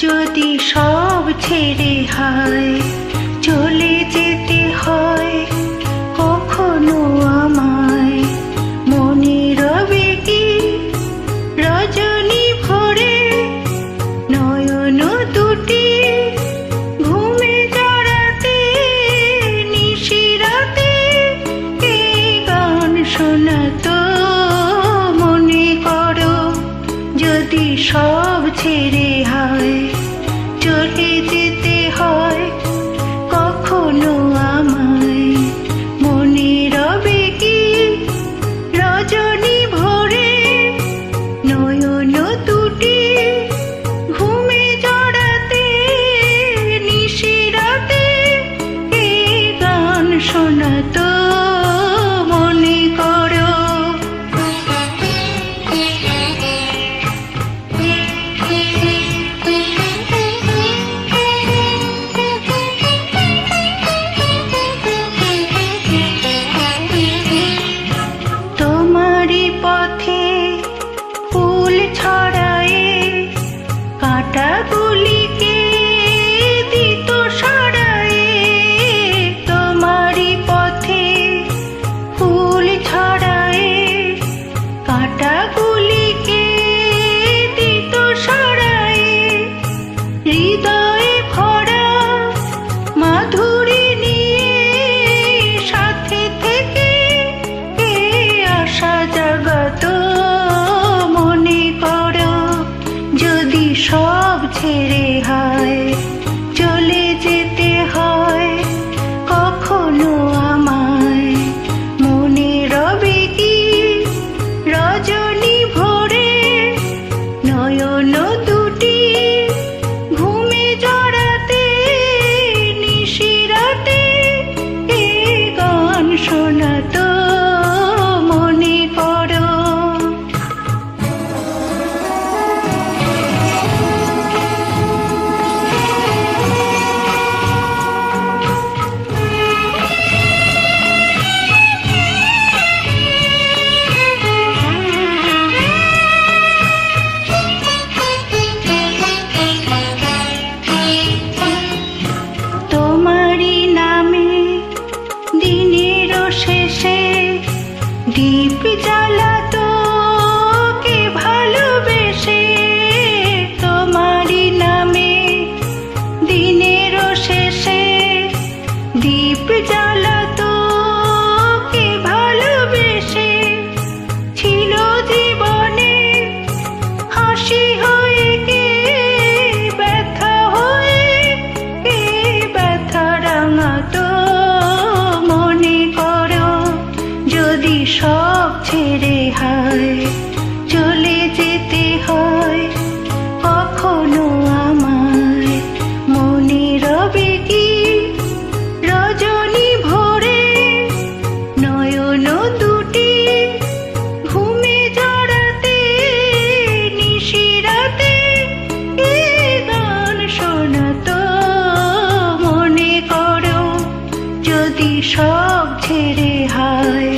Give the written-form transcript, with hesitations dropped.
যদি সব ছেড়ে হায় চলে যেতে হয় কখনো আমায়, মনে রবে কি রজনী ভরে নয়ন দুটি ঘুমে জড়াতে নিশিরাতে এই গান শোনাতো। মনে করো যদি সব ছেড়ে হায় চলে যেতে হয় কখনো আমায়, মনে রবে কি রজনী ভরে নয়ন দুটি ঘুমে জড়াতে নিশিরাতে এই গান শোনাতো। মনে করো পথে ফুল ছড়ায়ে কাঁটাগুলিকে দিত সরায়ে, তোমারই পথে ফুল ছড়ায়ে কাঁটাগুলিকে দিত সরায়ে, হৃদয়ে ভরা মাধুরী নিয়ে সাথে থেকে আশা জাগাত। মনে করো যদি সব ছেড়ে হায় চলে যেতে হয় কখনো আমায়, মনে রবে কি রজনী ভরে নয়ন দুটি ঘুমে জড়াতে নিশিরাতে এই গান শোনাতো। মনে করো তোমারই নামে দিনের শেষে দীপ জ্বালাতো কে ভালোবেসে, তোমারই নামে দিনের শেষে দীপ জ্বালাতো কে ভালোবেসে, ছিল জীবনে হাসি হয়ে কে ব্যথা হয়ে কে ব্যথা রাঙাতো। মনে করো যদি সব ছেড়ে হায় চলে যেতে হয় কখনো আমায়, মনে রবে কি রজনী ভরে নয়ন দুটি ঘুমে জড়াতে নিশিরাতে এই গান শোনাতো। মনে করো যদি সব ছেড়ে হায়